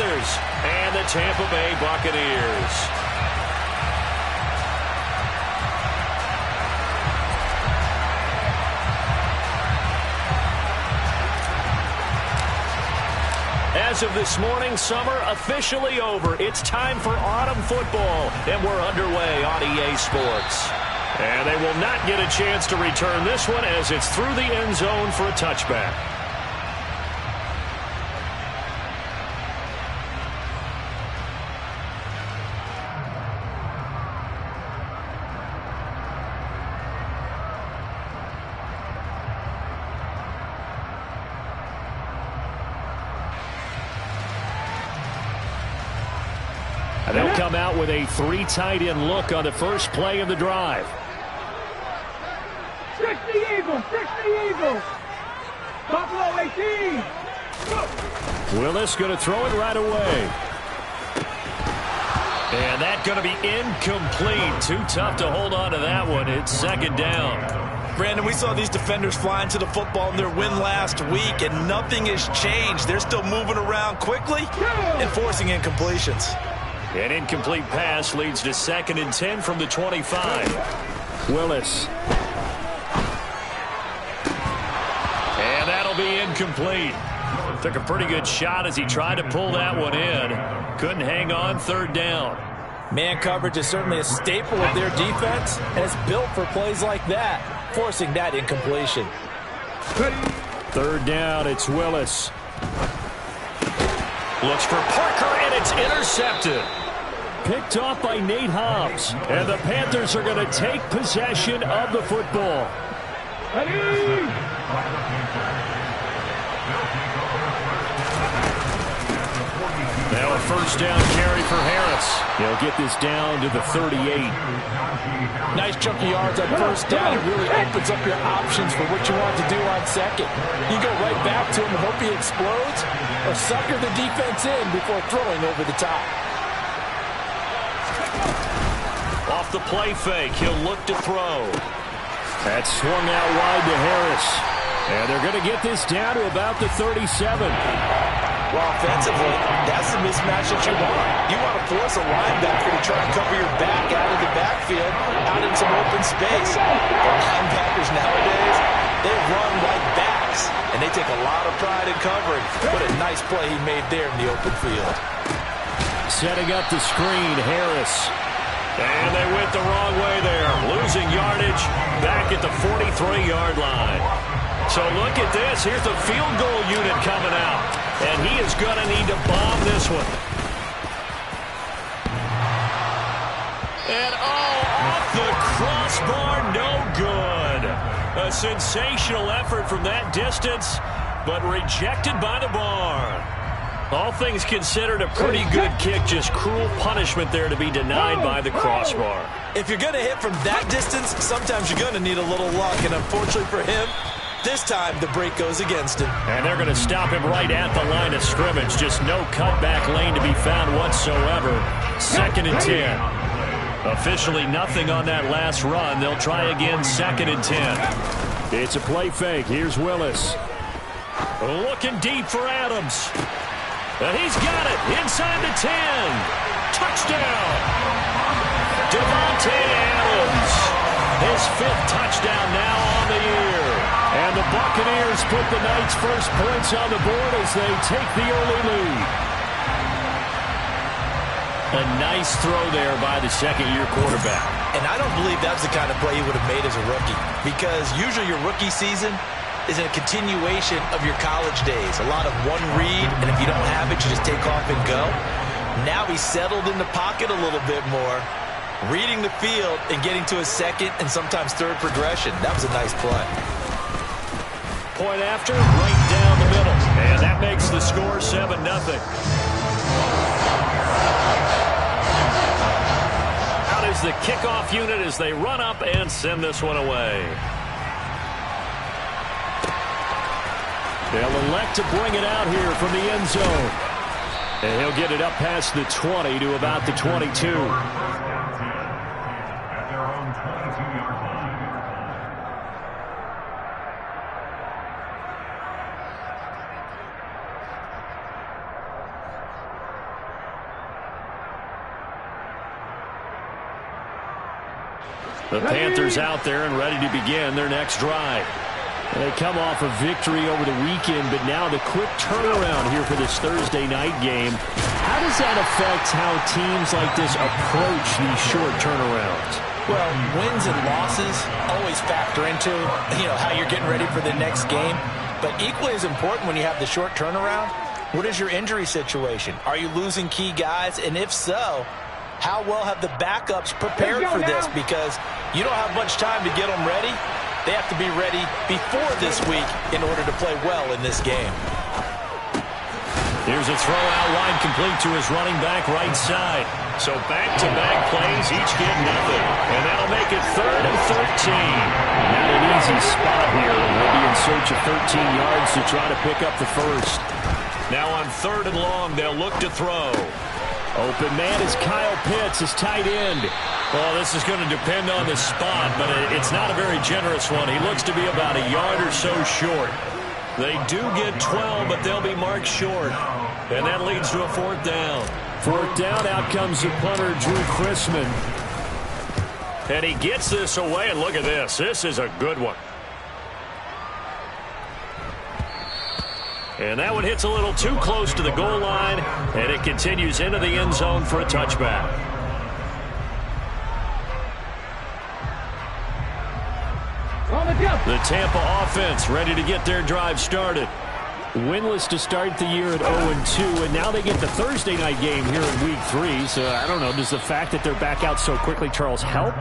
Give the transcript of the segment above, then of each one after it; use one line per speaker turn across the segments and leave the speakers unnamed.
Panthers and the Tampa Bay Buccaneers. As of this morning, summer officially over. It's time for autumn football, and we're underway on EA Sports. And they will not get a chance to return this one as it's through the end zone for a touchback. They'll come out with a 3 tight end look on the first play of the drive.
Trick the Eagles! Trick the Eagles! Buffalo 18!
Willis going to throw it right away. And that's going to be incomplete. Too tough to hold on to that one. It's second down.
Brandon, we saw these defenders fly into the football in their win last week, and nothing has changed. They're still moving around quickly and forcing incompletions.
An incomplete pass leads to 2nd and 10 from the 25. Willis. And that'll be incomplete. Took a pretty good shot as he tried to pull that one in. Couldn't hang on, 3rd down.
Man coverage is certainly a staple of their defense, and it's built for plays like that, forcing that incompletion.
3rd down, it's Willis. Looks for Parker, and it's intercepted. Picked off by Nate Hobbs. And the Panthers are going to take possession of the football.
Ready?
Now a 1st down carry for Harris. He'll get this down to the 38.
Nice chunky yards on 1st down. It really opens up your options for what you want to do on 2nd. You go right back to him and hope he explodes, or sucker the defense in before throwing over the top.
Off the play fake, he'll look to throw. That's swung out wide to Harris. And they're going to get this down to about the 37.
Well, offensively, that's the mismatch that you want. You want to force a linebacker to try and cover your back out of the backfield, out in some open space. The linebackers nowadays, they run like backs, and they take a lot of pride in covering. What a nice play he made there in the open field.
Setting up the screen, Harris. And they went the wrong way there. Losing yardage back at the 43-yard line. So look at this. Here's the field goal unit coming out. And he is going to need to bomb this one. And off the crossbar, no good. A sensational effort from that distance, but rejected by the bar. All things considered, a pretty good kick. Just cruel punishment there to be denied by the crossbar.
If you're going to hit from that distance, sometimes you're going to need a little luck. And unfortunately for him, this time the break goes against him.
And they're going to stop him right at the line of scrimmage. Just no cutback lane to be found whatsoever. 2nd and 10. Officially nothing on that last run. They'll try again, 2nd and 10. It's a play fake. Here's Willis. Looking deep for Adams. And he's got it inside the 10. Touchdown. Devontae Adams. His 5th touchdown now on the year. And the Buccaneers put the night's first points on the board as they take the early lead. A nice throw there by the 2nd-year quarterback.
And I don't believe that's the kind of play he would have made as a rookie, because usually your rookie season is a continuation of your college days. A lot of one read, and if you don't have it, you just take off and go. Now he's settled in the pocket a little bit more, reading the field and getting to his 2nd and sometimes 3rd progression. That was a nice play.
Point after, right down the middle. And that makes the score 7-0. Out is the kickoff unit as they run up and send this one away. They'll elect to bring it out here from the end zone. And he'll get it up past the 20 to about the 22. The Panthers out there and ready to begin their next drive. They come off a victory over the weekend, but now the quick turnaround here for this Thursday night game. How does that affect how teams like this approach these short turnarounds?
Well, wins and losses always factor into, how you're getting ready for the next game. But equally as important when you have the short turnaround, what is your injury situation? Are you losing key guys? And if so, how well have the backups prepared for this? Because you don't have much time to get them ready. They have to be ready before this week in order to play well in this game.
Here's a throw out wide, complete to his running back right side. So back-to-back plays, each get nothing. And that'll make it 3rd and 13. Not an easy spot here. They'll be in search of 13 yards to try to pick up the first. Now on 3rd and long, they'll look to throw. Open man is Kyle Pitts, his tight end. Well, this is going to depend on the spot, but it's not a very generous one. He looks to be about a yard or so short. They do get 12, but they'll be marked short. And that leads to a 4th down. 4th down, out comes the punter, Drew Chrisman. And he gets this away, and look at this. This is a good one. And that one hits a little too close to the goal line, and it continues into the end zone for a touchback. The Tampa offense ready to get their drive started. Winless to start the year at 0-2, and now they get the Thursday night game here in Week 3. So I don't know, does the fact that they're back out so quickly, Charles, help?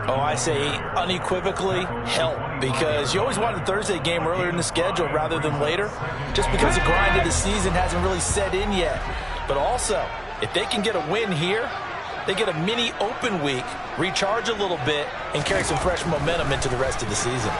Oh, I say unequivocally help, because you always want the Thursday game earlier in the schedule rather than later, just because the grind of the season hasn't really set in yet. But also, if they can get a win here, they get a mini open week, recharge a little bit, and carry some fresh momentum into the rest of the season.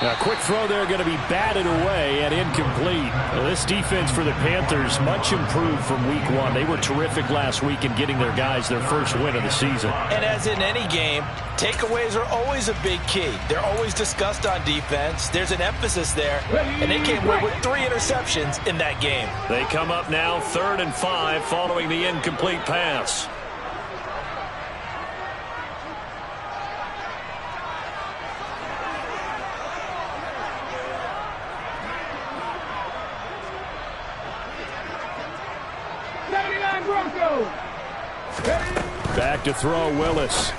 A quick throw there going to be batted away and incomplete. Well, this defense for the Panthers much improved from Week 1. They were terrific last week in getting their guys their first win of the season.
And as in any game, takeaways are always a big key. They're always discussed on defense. There's an emphasis there, and they came away with 3 interceptions in that game.
They come up now 3rd and 5 following the incomplete pass. Back to throw, Willis.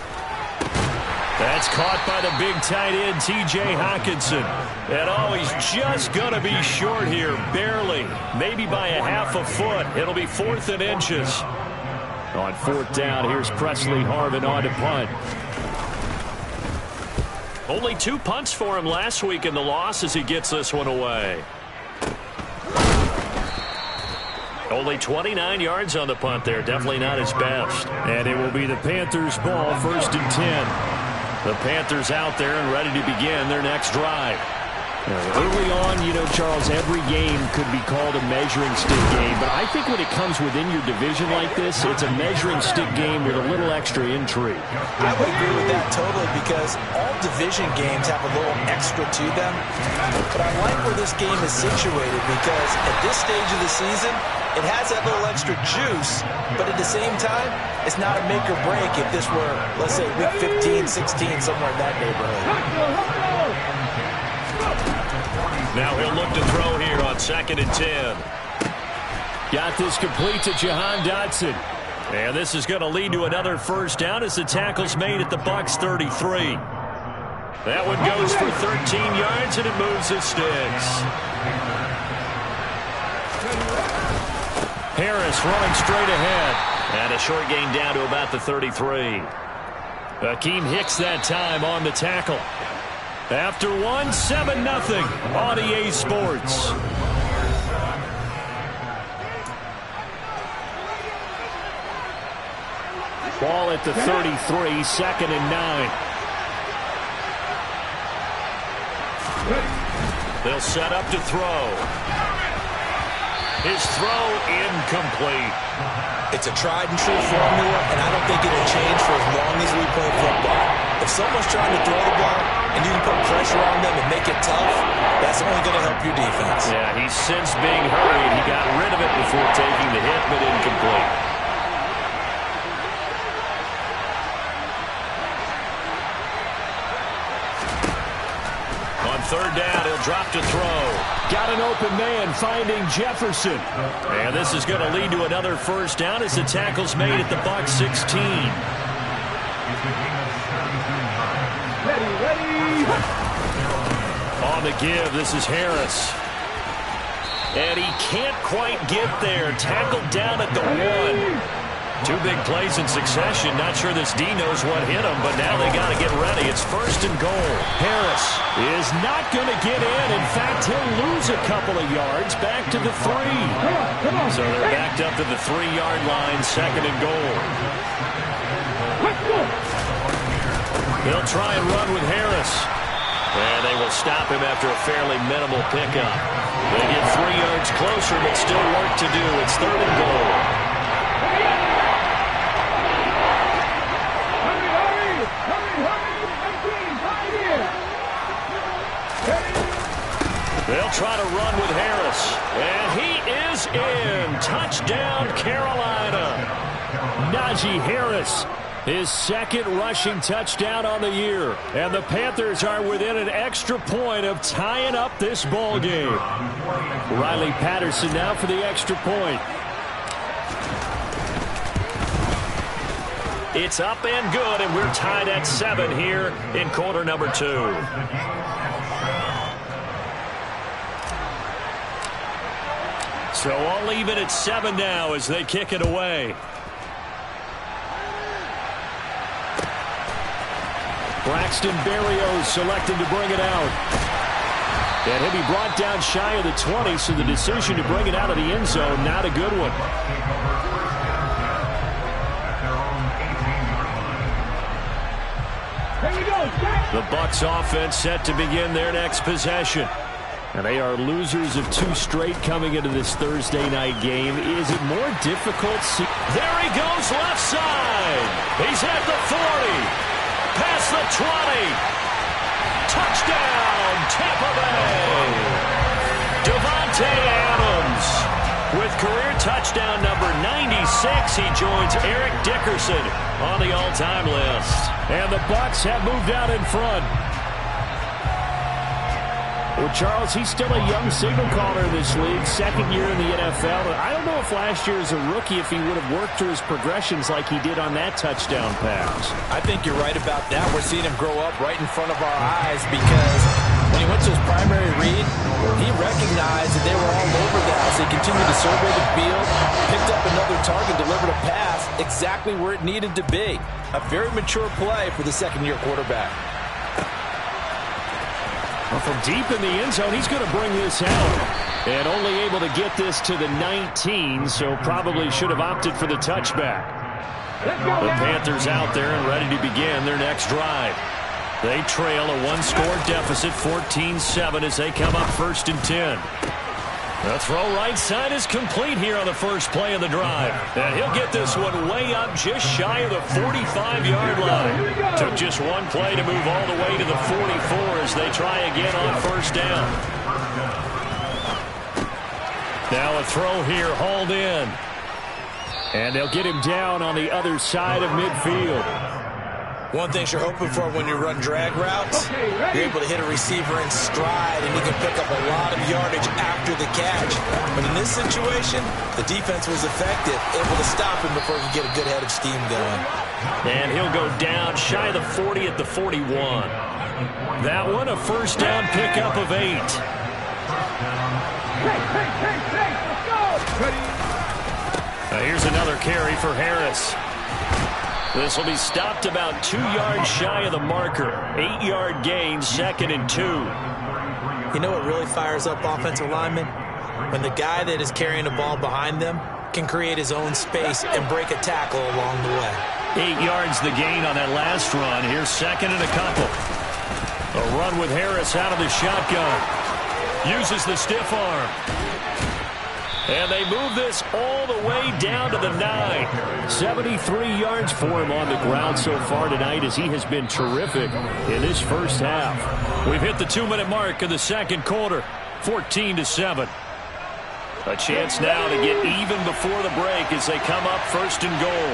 That's caught by the big tight end, T.J. Hockenson. And oh, he's just going to be short here, barely. Maybe by a half a foot. It'll be 4th and inches. On 4th down, here's Presley Harvin on to punt. Only 2 punts for him last week in the loss as he gets this one away. Only 29 yards on the punt there. Definitely not his best. And it will be the Panthers' ball, 1st and 10. The Panthers out there and ready to begin their next drive. Early on, Charles, every game could be called a measuring stick game. But I think when it comes within your division like this, it's a measuring stick game with a little extra intrigue.
I would agree with that totally, because all division games have a little extra to them. But I like where this game is situated, because at this stage of the season, it has that little extra juice, but at the same time, it's not a make or break if this were, let's say, week 15, 16, somewhere in that neighborhood.
Now he'll look to throw here on 2nd and 10. Got this complete to Jahan Dotson. And this is going to lead to another 1st down as the tackle's made at the Bucs 33. That one goes for 13 yards, and it moves the sticks. Harris running straight ahead. And a short gain down to about the 33. Akeem Hicks that time on the tackle. After 1, 7-0 on EA Sports. Ball at the 33, 2nd and 9. They'll set up to throw. His throw incomplete.
It's a tried and true formula, and I don't think it'll change for as long as we play football. If someone's trying to throw the ball and you can put pressure on them and make it tough, that's only going to help your defense.
Yeah, he's since being hurried. He got rid of it before taking the hit, but incomplete. On third down, he'll drop to throw. Got an open man finding Jefferson. And this is going to lead to another first down as the tackle's made at the Bucs 16.
Ready.
On the give, this is Harris. And he can't quite get there. Tackled down at the 1. Two big plays in succession. Not sure this D knows what hit him, but now they got to get ready. It's first and goal. Harris is not going to get in. In fact, he'll lose a couple of yards back to the 3.
Come on.
So they're backed up to the 3-yard line, second and goal.
Let's go.
They'll try and run with Harris. And they will stop him after a fairly minimal pickup. They get 3 yards closer, but still work to do. It's third and goal. They'll try to run with Harris. And he is in. Touchdown, Carolina. Najee Harris, his second rushing touchdown on the year. And the Panthers are within an extra point of tying up this ball game. Riley Patterson now for the extra point. It's up and good, and we're tied at 7 here in quarter number 2. So all even at 7 now as they kick it away. Braxton Berrios selecting to bring it out. And he'll be brought down shy of the 20, so the decision to bring it out of the end zone, not a good one. The Bucs offense set to begin their next possession. And they are losers of 2 straight coming into this Thursday night game. Is it more difficult? There he goes left side. He's at the 40. Past the 20. Touchdown, Tampa Bay. Davante Adams. With career touchdown number 96, he joins Eric Dickerson on the all-time list. And the Bucs have moved out in front. Well, Charles, he's still a young signal caller in this league, second year in the NFL. I don't know if last year as a rookie, if he would have worked through his progressions like he did on that touchdown pass.
I think you're right about that. We're seeing him grow up right in front of our eyes because when he went to his primary read, he recognized that they were all over that. So he continued to survey the field, picked up another target, delivered a pass exactly where it needed to be. A very mature play for the second-year quarterback.
Well, from deep in the end zone, he's going to bring this out. And only able to get this to the 19, so probably should have opted for the touchback. The Panthers out there and ready to begin their next drive. They trail a 1-score deficit, 14-7, as they come up first and 10. The throw right side is complete here on the first play of the drive. And he'll get this one way up just shy of the 45-yard line. Took just one play to move all the way to the 44 as they try again on first down. Now a throw here hauled in. And they'll get him down on the other side of midfield.
One thing you're hoping for when you run drag routes, you're able to hit a receiver in stride, and he can pick up a lot of yardage after the catch. But in this situation, the defense was effective, able to stop him before he could get a good head of steam going.
And he'll go down shy of the 40 at the 41. That one a first down pickup of 8.
Let's go.
Now here's another carry for Harris. This will be stopped about 2 yards shy of the marker. 8-yard gain, second and 2.
You know what really fires up offensive linemen? When the guy that is carrying the ball behind them can create his own space and break a tackle along the way.
8 yards the gain on that last run. Here's second and a couple. A run with Harris out of the shotgun. Uses the stiff arm. And they move this all the way down to the 9. 73 yards for him on the ground so far tonight as he has been terrific in this first half. We've hit the 2-minute mark of the second quarter, 14-7. A chance now to get even before the break as they come up first and goal.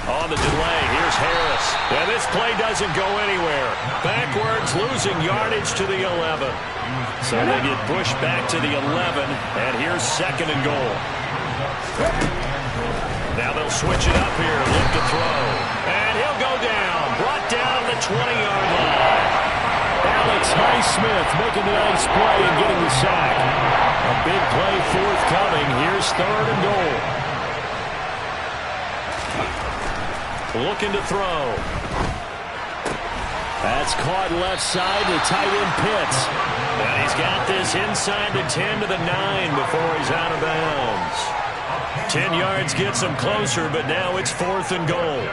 On the delay, here's Harris. And this play doesn't go anywhere. Backwards, losing yardage to the 11. So they get pushed back to the 11, and here's second and goal. Now they'll switch it up here, look to throw. And he'll go down, brought down the 20-yard line. Alex Highsmith making a nice play and getting the sack. A big play forthcoming. Here's third and goal. Looking to throw. That's caught left side to tight end Pitts. And he's got this inside the 10 to the 9 before he's out of bounds. 10 yards gets him closer, but now it's fourth and goal.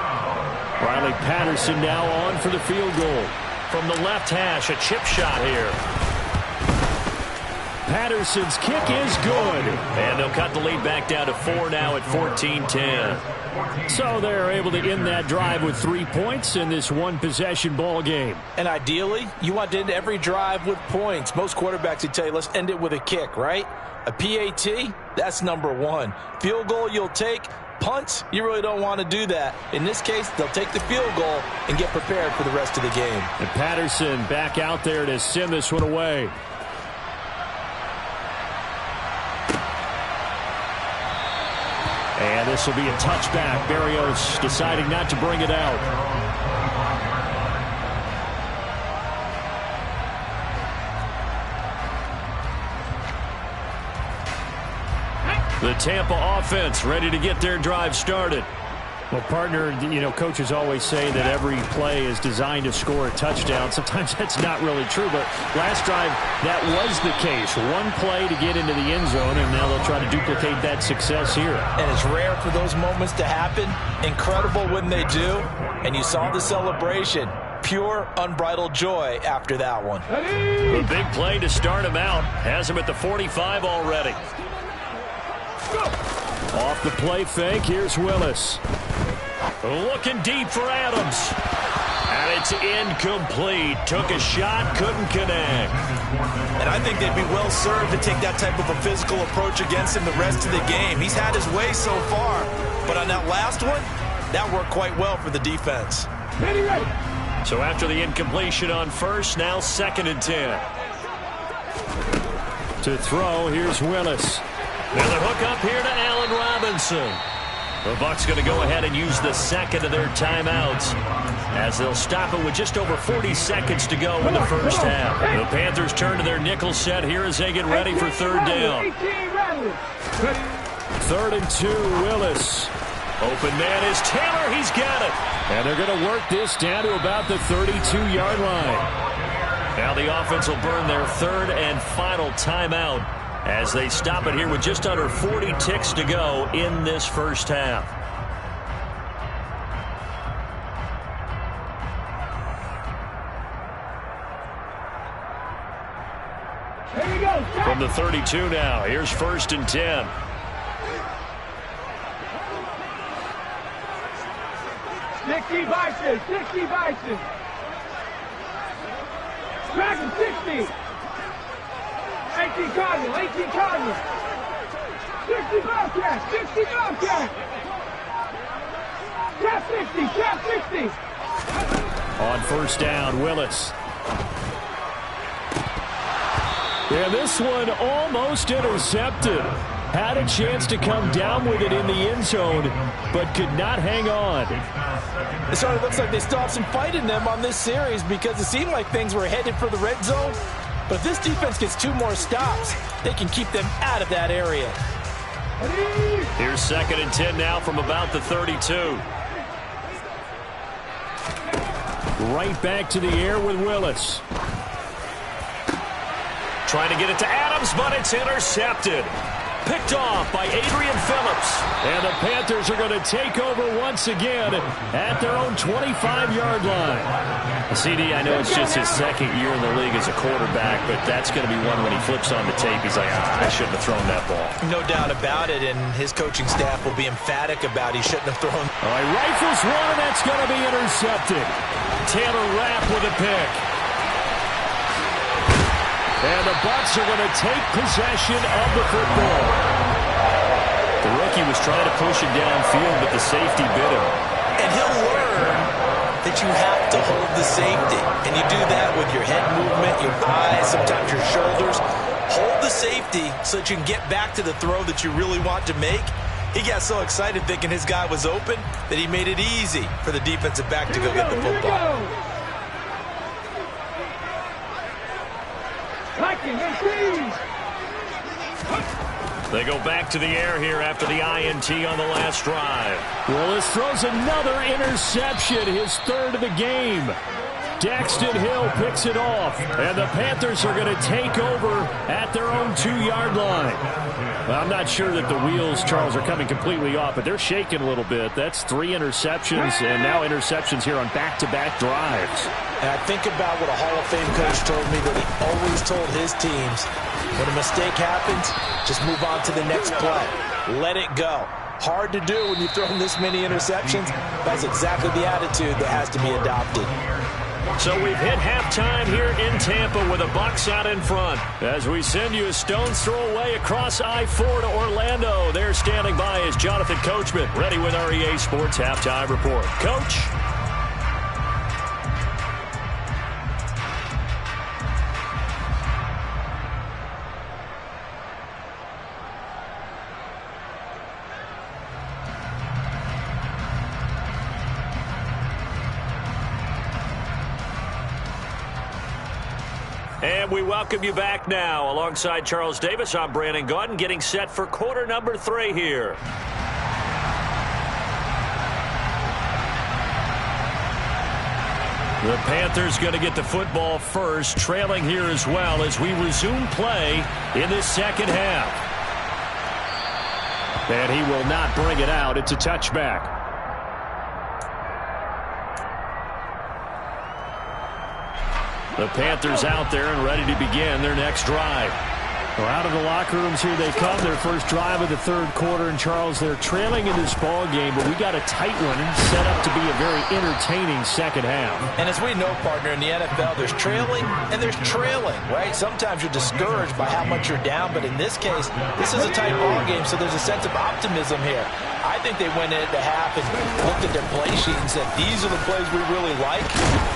Riley Patterson now on for the field goal. From the left hash, a chip shot here. Patterson's kick is good. And they'll cut the lead back down to 4 now at 14-10. So they're able to end that drive with 3 points in this one-possession ball game.
And ideally, you want to end every drive with points. Most quarterbacks would tell you, let's end it with a kick, right? A PAT, that's number 1. Field goal you'll take. Punts, you really don't want to do that. In this case, they'll take the field goal and get prepared for the rest of the game.
And Patterson back out there to send this one away. And this will be a touchback. Berrios deciding not to bring it out. The Tampa offense ready to get their drive started. Well, partner, coaches always say that every play is designed to score a touchdown. Sometimes that's not really true, but last drive, that was the case. One play to get into the end zone, and now they'll try to duplicate that success here.
And it's rare for those moments to happen. Incredible when they do. And you saw the celebration. Pure, unbridled joy after that one.
A big play to start him out. Has him at the 45 already. Off the play fake, here's Willis. Looking deep for Adams. And it's incomplete. Took a shot, couldn't connect.
And I think they'd be well served to take that type of a physical approach against him the rest of the game. He's had his way so far. But on that last one, that worked quite well for the defense.
So after the incompletion on first, now second and 10. To throw, here's Willis. Now the hook up here to Allen Robinson. The Bucs going to go ahead and use the second of their timeouts as they'll stop it with just over 40 seconds to go in the first half. The Panthers turn to their nickel set here as they get ready for third down. 3rd and 2, Willis. Open man is Taylor. He's got it. And they're going to work this down to about the 32-yard line. Now the offense will burn their third and final timeout as they stop it here with just under 40 ticks to go in this first half.
Here we go.
From the 32 now, here's 1st and 10.
Sixty Bison. Dragon 60. 18 Cardinal. 60 Bobcat. Cap 60.
On first down, Willis. And this one almost intercepted. Had a chance to come down with it in the end zone, but could not hang on.
It sort of looks like they still have some fight in them on this series because it seemed like things were headed for the red zone. But if this defense gets 2 more stops, they can keep them out of that area.
Here's 2nd and 10 now from about the 32. Right back to the air with Willis. Trying to get it to Adams, but it's intercepted. Picked off by Adrian Phillips. And the Panthers are going to take over once again at their own 25-yard line. CD, I know it's just his second year in the league as a quarterback, but that's going to be one when he flips on the tape. He's like, I shouldn't have thrown that ball.
No doubt about it, and his coaching staff will be emphatic about he shouldn't have thrown.
All right, rifles one, and that's going to be intercepted. Taylor Rapp with a pick. And the Bucs are going to take possession of the football. The rookie was trying to push it downfield, but the safety bit him.
And he'll learn that you have to hold the safety. And you do that with your head movement, your eyes, sometimes your shoulders. Hold the safety so that you can get back to the throw that you really want to make. He got so excited thinking his guy was open that he made it easy for the defensive back to go get the football.
They go back to the air here after the INT on the last drive. Well, this throws another interception, his third of the game. Daxton Hill picks it off, and the Panthers are going to take over at their own 2-yard line. Well, I'm not sure that the wheels, Charles, are coming completely off, but they're shaking a little bit. That's 3 interceptions, and now interceptions here on back-to-back drives.
And I think about what a Hall of Fame coach told me that he always told his teams, when a mistake happens, just move on to the next play. Let it go. Hard to do when you've thrown this many interceptions. That's exactly the attitude that has to be adopted.
So we've hit halftime here in Tampa with the Bucs out in front. As we send you a stone's throw away across I-4 to Orlando. There standing by is Jonathan Coachman, ready with our EA Sports Halftime Report. Coach? And we welcome you back now. Alongside Charles Davis, I'm Brandon Gaudin, getting set for quarter number 3 here. The Panthers going to get the football first, trailing here as well as we resume play in this second half. And he will not bring it out. It's a touchback. The Panthers out there and ready to begin their next drive. Well, out of the locker rooms here they come. Their first drive of the third quarter. And, Charles, they're trailing in this ball game, but we got a tight one set up to be a very entertaining second half.
And as we know, partner, in the NFL, there's trailing and there's trailing, right? Sometimes you're discouraged by how much you're down, but in this case, this is a tight ball game, so there's a sense of optimism here. I think they went into half and looked at their play sheet and said, these are the plays we really like.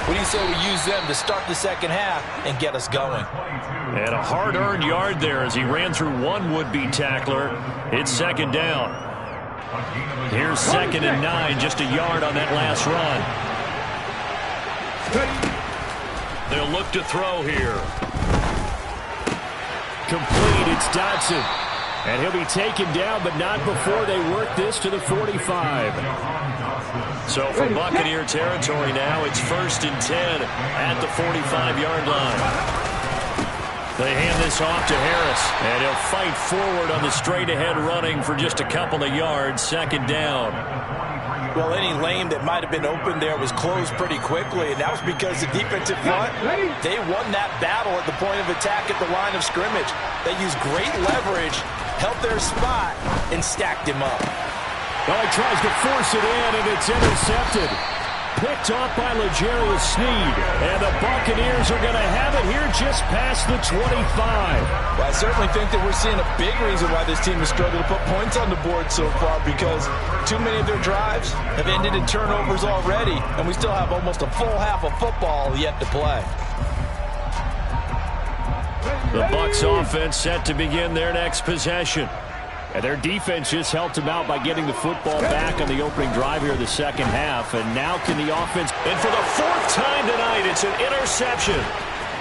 What do you say we use them to start the second half and get us going?
And a hard-earned yard there as he ran through one would-be tackler. It's second down. Here's 2nd and 9, just a yard on that last run. They'll look to throw here. Complete, it's Dotson. And he'll be taken down, but not before they work this to the 45. So for Buccaneer territory now, it's 1st and 10 at the 45-yard line. They hand this off to Harris, and he'll fight forward on the straight-ahead running for just a couple of yards, 2nd down.
Well, any lane that might have been open there was closed pretty quickly, and that was because the defensive front, they won that battle at the point of attack at the line of scrimmage. They used great leverage, held their spot, and stacked him up.
Well, he tries to force it in, and it's intercepted. Picked off by L'Jarius Sneed. And the Buccaneers are going to have it here just past the 25.
Well, I certainly think that we're seeing a big reason why this team has struggled to put points on the board so far, because too many of their drives have ended in turnovers already, and we still have almost a full half of football yet to play.
The Bucs offense set to begin their next possession. And their defense just helped them out by getting the football back on the opening drive here of the second half. And now can the offense... And for the 4th time tonight, it's an interception.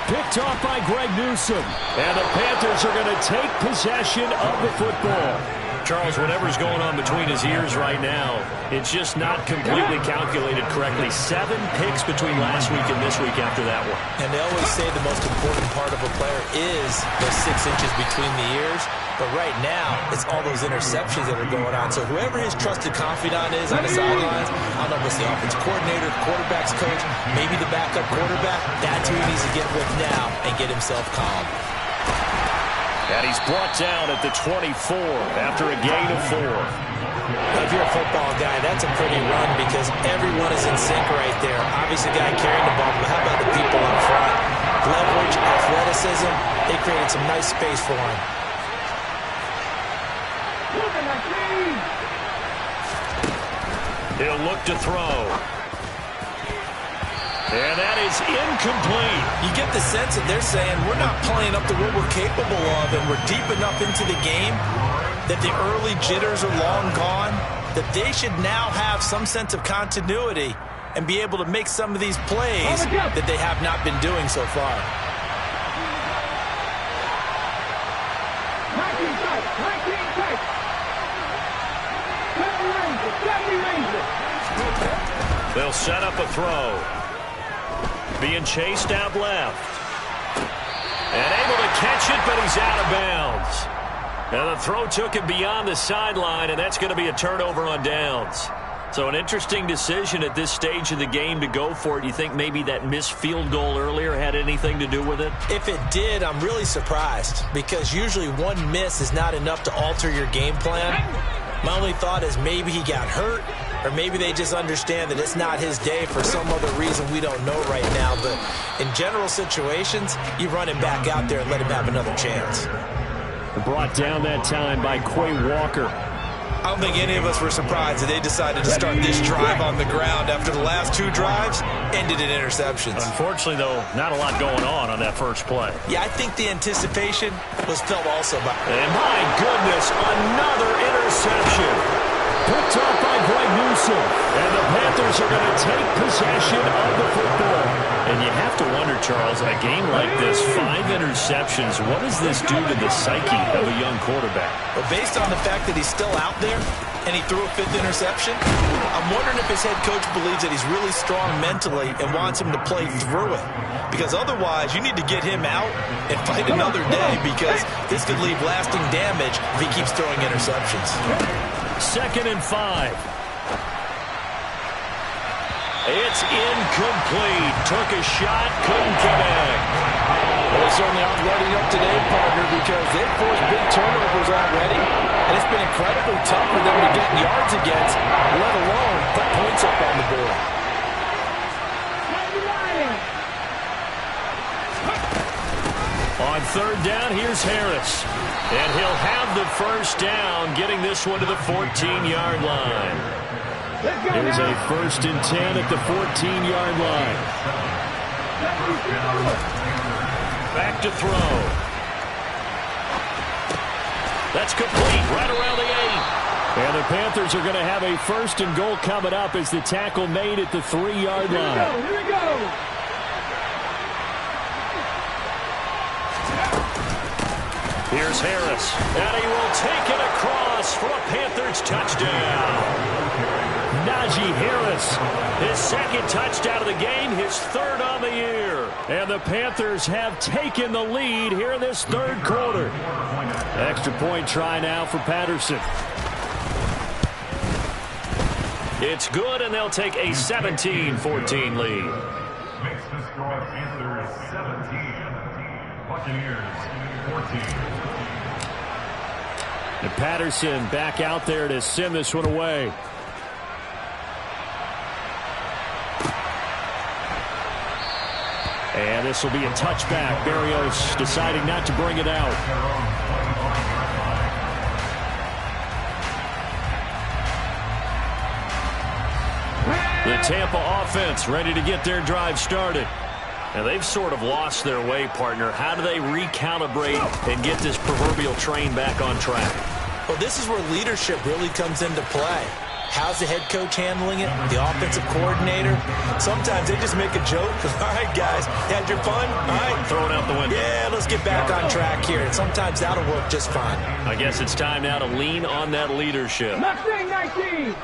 Picked off by Greg Newsome. And the Panthers are going to take possession of the football. Charles, whatever's going on between his ears right now, it's just not completely calculated correctly. 7 picks between last week and this week after that one.
And they always say the most important part of a player is those 6 inches between the ears. But right now, it's all those interceptions that are going on. So whoever his trusted confidant is on the sidelines, I don't know if it's the offensive coordinator, quarterback's coach, maybe the backup quarterback, that's who he needs to get with now and get himself calm.
And he's brought down at the 24 after a gain of 4.
If you're a football guy, that's a pretty run because everyone is in sync right there. Obviously, the guy carrying the ball, but how about the people up front? Leverage, athleticism, they created some nice space for him.
He'll look to throw. And that is incomplete.
You get the sense that they're saying we're not playing up to what we're capable of, and we're deep enough into the game that the early jitters are long gone, that they should now have some sense of continuity and be able to make some of these plays that they have not been doing so far.
They'll set up a throw. Being chased out left. And able to catch it, but he's out of bounds. And the throw took him beyond the sideline, and that's going to be a turnover on downs. So an interesting decision at this stage of the game to go for it. You think maybe that missed field goal earlier had anything to do with it?
If it did, I'm really surprised because usually one miss is not enough to alter your game plan. My only thought is maybe he got hurt, or maybe they just understand that it's not his day for some other reason we don't know right now. But in general situations, you run him back out there and let him have another chance.
Brought down that time by Quay Walker.
I don't think any of us were surprised that they decided to start this drive on the ground after the last 2 drives ended in interceptions.
Unfortunately, though, not a lot going on that first play.
Yeah, I think the anticipation was felt also by...
And my goodness, another interception. Picked up by Greg Newsome. And the Panthers are going to take possession of the football. And you have to wonder, Charles, a game like this, 5 interceptions, what does this do to the psyche of a young quarterback?
But based on the fact that he's still out there and he threw a 5th interception, I'm wondering if his head coach believes that he's really strong mentally and wants him to play through it. Because otherwise, you need to get him out and fight another day because this could leave lasting damage if he keeps throwing interceptions.
2nd and 5. It's incomplete. Took a shot, couldn't connect.
Well, they certainly aren't ready up today, partner, because they've forced big turnovers already, and it's been incredibly tough for them to get yards against, let alone put points up on the board.
On 3rd down, here's Harris. And he'll have the first down, getting this one to the 14-yard line. Here's a 1st and 10 at the 14-yard line. Back to throw. That's complete, right around the 8. And the Panthers are going to have a 1st and goal coming up as the tackle made at the 3-yard line.
Here we go.
Here's Harris, and he will take it across for a Panthers touchdown. Najee Harris, his 2nd touchdown of the game, his 3rd on the year. And the Panthers have taken the lead here in this 3rd quarter. Extra point try now for Patterson. It's good, and they'll take a 17-14 lead.
Makes the score Panthers 17, Buccaneers 14.
And Patterson back out there to send this one away. And this will be a touchback. Berrios deciding not to bring it out. The Tampa offense ready to get their drive started. And they've sort of lost their way, partner. How do they recalibrate and get this proverbial train back on track?
Well, this is where leadership really comes into play. How's the head coach handling it? The offensive coordinator? Sometimes they just make a joke. All right, guys, had your fun? All right.
Throw it out the window.
Yeah, let's get back on track here. And sometimes that'll work just fine.
I guess it's time now to lean on that leadership.
Mustang 19.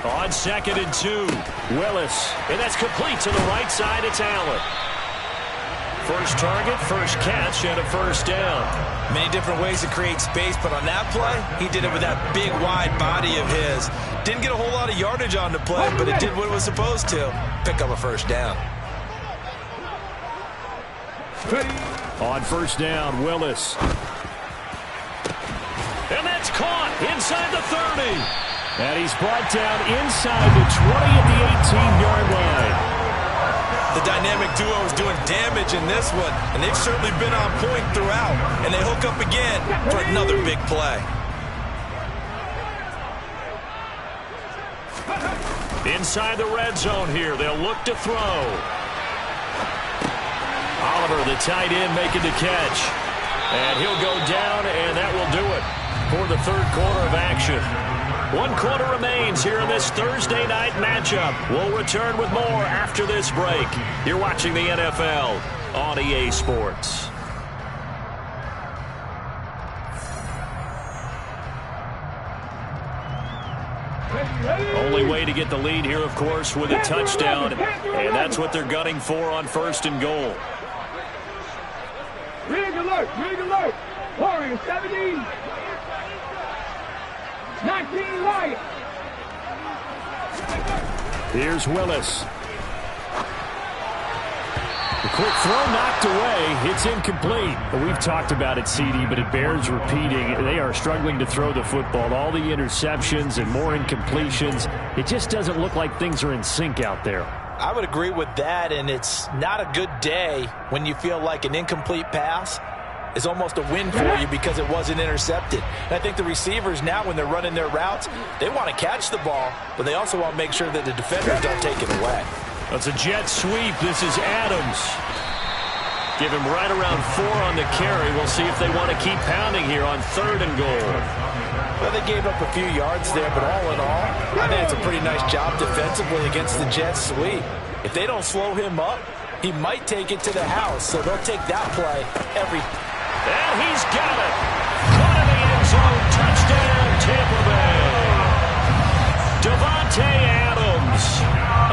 On 2nd and 2, Willis. And that's complete to the right side. It's Allen. First target, first catch, and a first down.
Many different ways to create space, but on that play, he did it with that big, wide body of his. Didn't get a whole lot of yardage on the play, but it did what it was supposed to. Pick up a first down.
On first down, Willis. And that's caught inside the 30. And he's brought down inside the 20 at the 18-yard line.
The dynamic duo is doing damage in this one, and they've certainly been on point throughout. And they hook up again for another big play.
Inside the red zone here, they'll look to throw. Oliver, the tight end, making the catch. And he'll go down, and that will do it for the third quarter of action. 1 quarter remains here in this Thursday night matchup. We'll return with more after this break. You're watching the NFL on EA Sports. Only way to get the lead here, of course, with a touchdown, and that's what they're gunning for on 1st and goal.
Rig alert, rig alert. Warriors 17. 19 Lions.
Here's Willis. The quick throw knocked away. It's incomplete. We've talked about it, CD, but it bears repeating. They are struggling to throw the football. All the interceptions and more incompletions. It just doesn't look like things are in sync out there.
I would agree with that, and it's not a good day when you feel like an incomplete pass is almost a win for you because it wasn't intercepted. And I think the receivers now, when they're running their routes, they want to catch the ball, but they also want to make sure that the defenders don't take it away.
That's a jet sweep. This is Adams. Give him right around 4 on the carry. We'll see if they want to keep pounding here on 3rd and goal.
Well, they gave up a few yards there, but all in all, I think it's a pretty nice job defensively against the jet sweep. If they don't slow him up, he might take it to the house, so they'll take that play every.
And he's got it. Caught in the end zone. Touchdown, Tampa Bay. Davante Adams.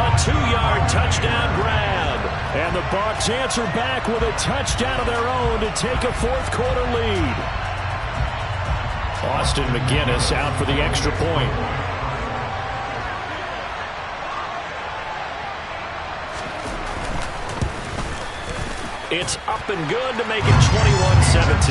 A 2-yard touchdown grab. And the Bucs answer back with a touchdown of their own to take a 4th quarter lead. Austin McGinnis out for the extra point. It's up and good to make it 21-17.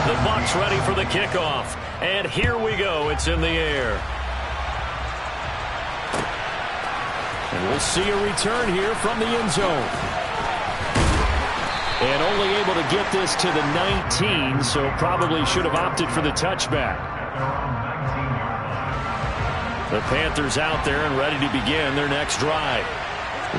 The Bucs ready for the kickoff. And here we go. It's in the air. And we'll see a return here from the end zone. And only able to get this to the 19, so probably should have opted for the touchback. The Panthers out there and ready to begin their next drive.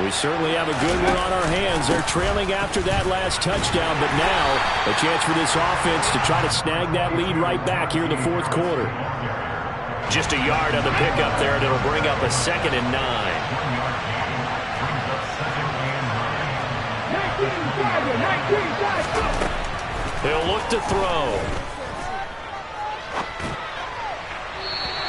We certainly have a good one on our hands. They're trailing after that last touchdown, but now a chance for this offense to try to snag that lead right back here in the 4th quarter. Just a yard on the pickup there, and it'll bring up a 2nd and 9.
19
They'll look to throw.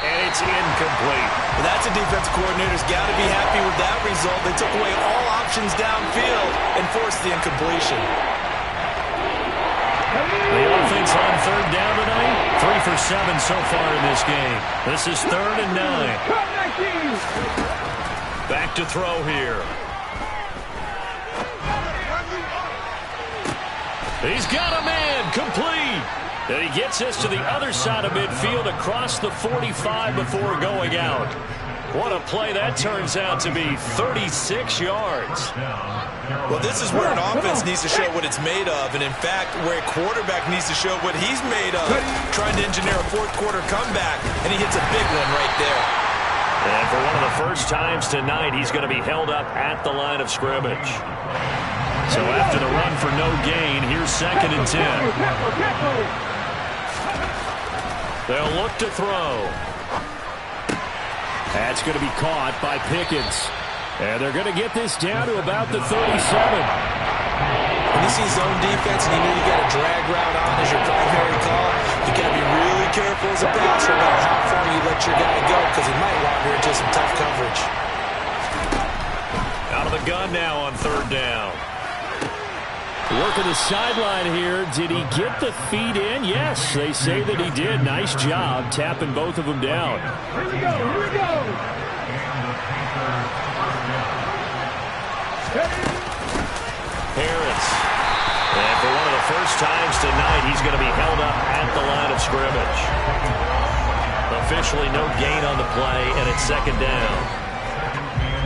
And it's incomplete.
Well, that's a defense coordinator's got to be happy with that result. They took away all options downfield and forced the incompletion.
The offense on 3rd down tonight, 3 for 7 so far in this game. This is 3rd and 9. Back to throw here. He's got a man, complete. And he gets this to the other side of midfield across the 45 before going out. What a play that turns out to be, 36 yards.
Well, this is where an offense needs to show what it's made of, and in fact, where a quarterback needs to show what he's made of, trying to engineer a 4th quarter comeback, and he hits a big one right there.
And for one of the first times tonight, he's going to be held up at the line of scrimmage. So after the run for no gain, here's 2nd and 10. They'll look to throw. That's going to be caught by Pickens. And they're going to get this down to about the 37.
When you see zone defense and you know you got a drag route on as your primary call, you got to be really careful as a passer about how far you let your guy go because he might wander into some tough coverage.
Out of the gun now on 3rd down. Working the sideline here. Did he get the feet in? Yes, they say that he did. Nice job tapping both of them down.
Here we go, here we go.
Harris. And for one of the first times tonight, he's going to be held up at the line of scrimmage. Officially no gain on the play, and it's 2nd down.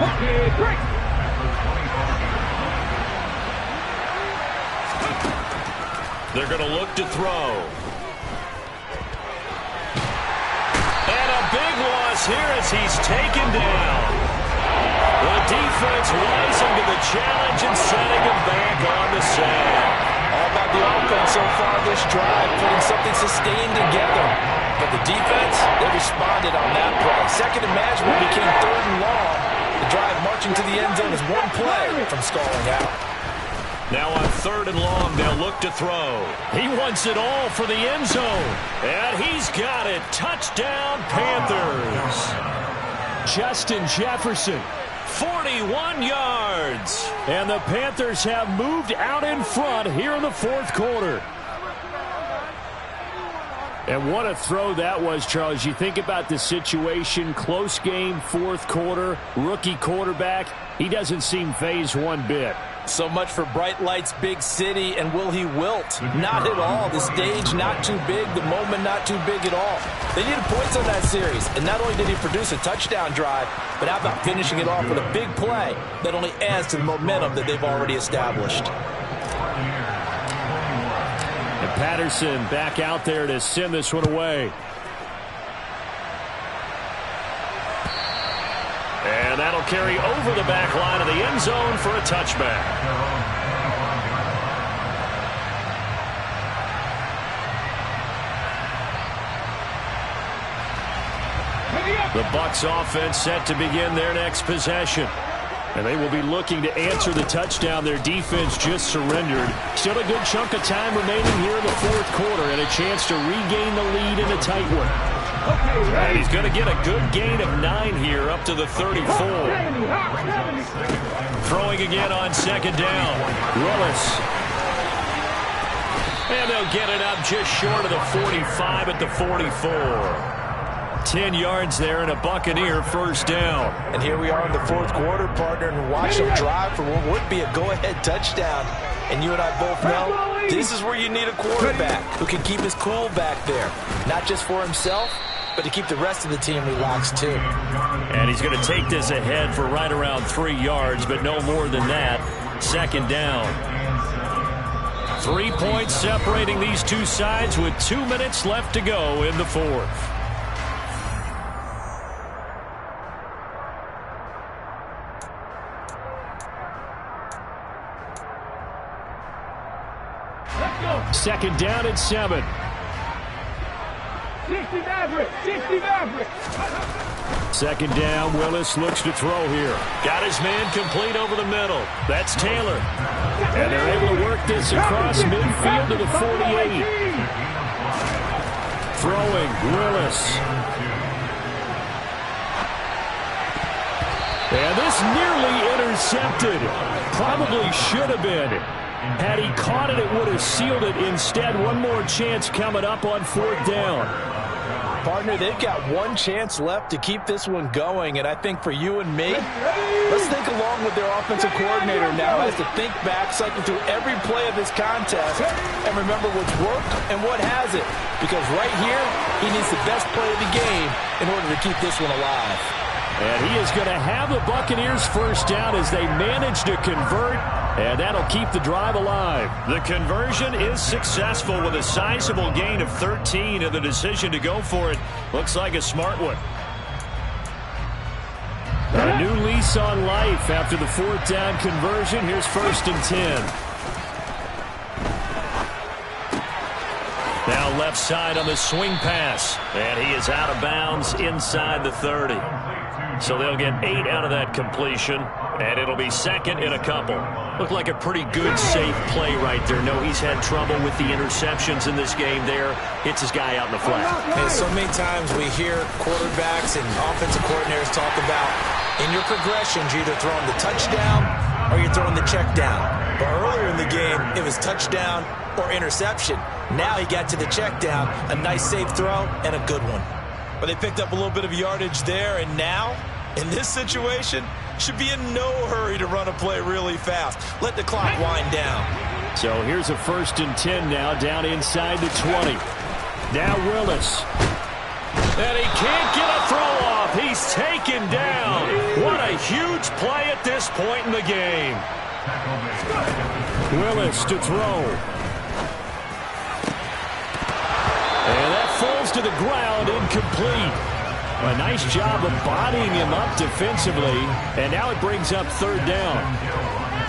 Okay, great.
They're going to look to throw. And a big loss here as he's taken down. The defense rising to the challenge and setting him back on the sand.
All about the offense so far this drive, putting something sustained together. But the defense, they responded on that play. 2nd and management became 3rd and long. The drive marching to the end zone is one play from stalling out.
Now on 3rd and long, they'll look to throw. He wants it all for the end zone. And he's got it. Touchdown, Panthers. Justin Jefferson, 41 yards. And the Panthers have moved out in front here in the 4th quarter. And what a throw that was, Charles. You think about the situation, close game, 4th quarter, rookie quarterback. He doesn't seem fazed one bit.
So much for bright lights, big city, and will he wilt? Not at all. The stage not too big, the moment not too big at all. They needed points on that series, and not only did he produce a touchdown drive, but how about finishing it off with a big play that only adds to the momentum that they've already established.
And Patterson back out there to send this one away. And that'll carry over the back line of the end zone for a touchback. The Bucs offense set to begin their next possession. And they will be looking to answer the touchdown their defense just surrendered. Still a good chunk of time remaining here in the 4th quarter and a chance to regain the lead in a tight one. And he's going to get a good gain of 9 here up to the 34. Throwing again on 2nd down. Willis. And they'll get it up just short of the 45 at the 44. 10 yards there and a Buccaneer 1st down.
And here we are in the 4th quarter, partner, and watch them drive for what would be a go-ahead touchdown. And you and I both know this is where you need a quarterback who can keep his cool back there. Not just for himself, but to keep the rest of the team relaxed too.
And he's going to take this ahead for right around 3 yards, but no more than that. 2nd down. 3 points separating these two sides with 2 minutes left to go in the 4th. Second down and 7.
60 Maverick, 60 Maverick.
2nd down, Willis looks to throw here. Got his man complete over the middle. That's Taylor. And they're able to work this across midfield to the 48. Throwing, Willis. And this nearly intercepted. Probably should have been. Had he caught it, it would have sealed it. Instead, one more chance coming up on 4th down.
Partner, they've got one chance left to keep this one going, and I think for you and me, let's think along with their offensive coordinator now as to think back, cycle through every play of this contest, and remember what's worked and what hasn't. Because right here, he needs the best play of the game in order to keep this one alive.
And he is going to have the Buccaneers 1st down as they manage to convert, and that'll keep the drive alive. The conversion is successful with a sizable gain of 13, and the decision to go for it looks like a smart one. A new lease on life after the 4th down conversion. Here's 1st and 10. Now left side on the swing pass. And he is out of bounds inside the 30. So they'll get 8 out of that completion. And it'll be 2nd and a couple. Looked like a pretty good, safe play right there. No, he's had trouble with the interceptions in this game there. Hits his guy out in the flat.
And so many times we hear quarterbacks and offensive coordinators talk about in your progressions, you're either throwing the touchdown or you're throwing the check down. But earlier in the game, it was touchdown or interception. Now he got to the check down, a nice safe throw, and a good one. But they picked up a little bit of yardage there, and now, in this situation, should be in no hurry to run a play really fast. Let the clock wind down.
So here's a 1st and 10 now, down inside the 20. Now Willis. And he can't get a throw off. He's taken down. What a huge play at this point in the game. Willis to throw. And that falls to the ground, incomplete. A nice job of bodying him up defensively, and now it brings up 3rd down.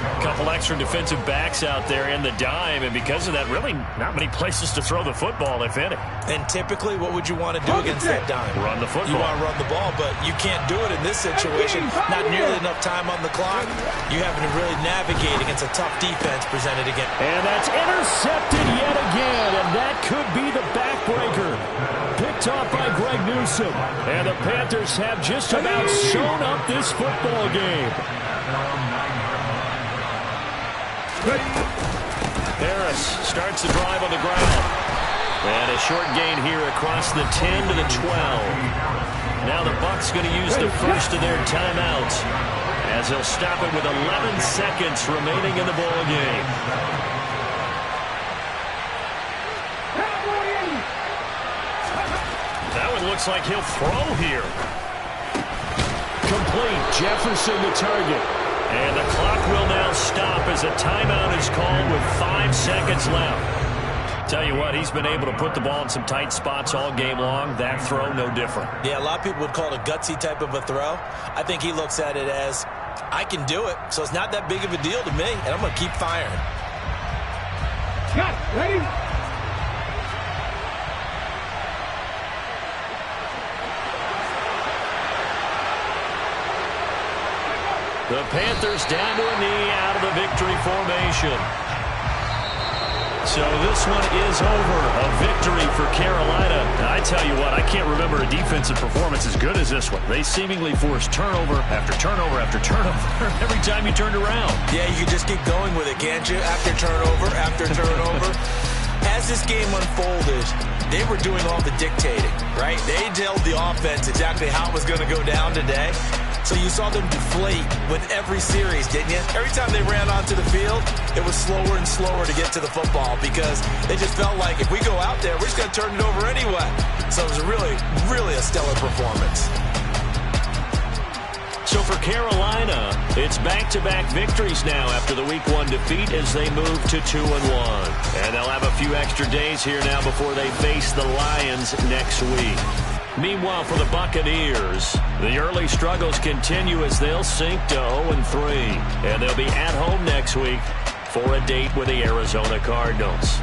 A couple extra defensive backs out there in the dime, and because of that, really not many places to throw the football, if any.
And typically, what would you want to do against that dime?
Run the football.
You want to run the ball, but you can't do it in this situation. Not nearly enough time on the clock. You having to really navigate against a tough defense presented again.
And that's intercepted yet again, and that could be the backbreaker. Picked off by Greg Newsome. And the Panthers have just about sewn up this football game. Harris starts the drive on the ground. And a short gain here across the 10 to the 12. Now the Bucs going to use the first of their timeouts as they'll stop it with 11 seconds remaining in the ball game. That one looks like he'll throw here. Complete. Jefferson the target. And the clock will now stop as a timeout is called with 5 seconds left. Tell you what, he's been able to put the ball in some tight spots all game long. That throw, no different.
Yeah, a lot of people would call it a gutsy type of a throw. I think he looks at it as, I can do it, so it's not that big of a deal to me, and I'm going to keep firing.
Cut, ready?
The Panthers down to a knee out of the victory formation. So this one is over. A victory for Carolina. And I tell you what, I can't remember a defensive performance as good as this one. They seemingly forced turnover after turnover after turnover every time you turned around.
Yeah, you can just keep going with it, can't you? After turnover. As this game unfolded, they were doing all the dictating, right? They told the offense exactly how it was going to go down today. So you saw them deflate with every series, didn't you? Every time they ran onto the field, it was slower and slower to get to the football because they just felt like if we go out there, we're just going to turn it over anyway. So it was really a stellar performance.
So for Carolina, it's back-to-back victories now after the Week 1 defeat as they move to 2-1. And they'll have a few extra days here now before they face the Lions next week. Meanwhile, for the Buccaneers, the early struggles continue as they'll sink to 0-3. And they'll be at home next week for a date with the Arizona Cardinals.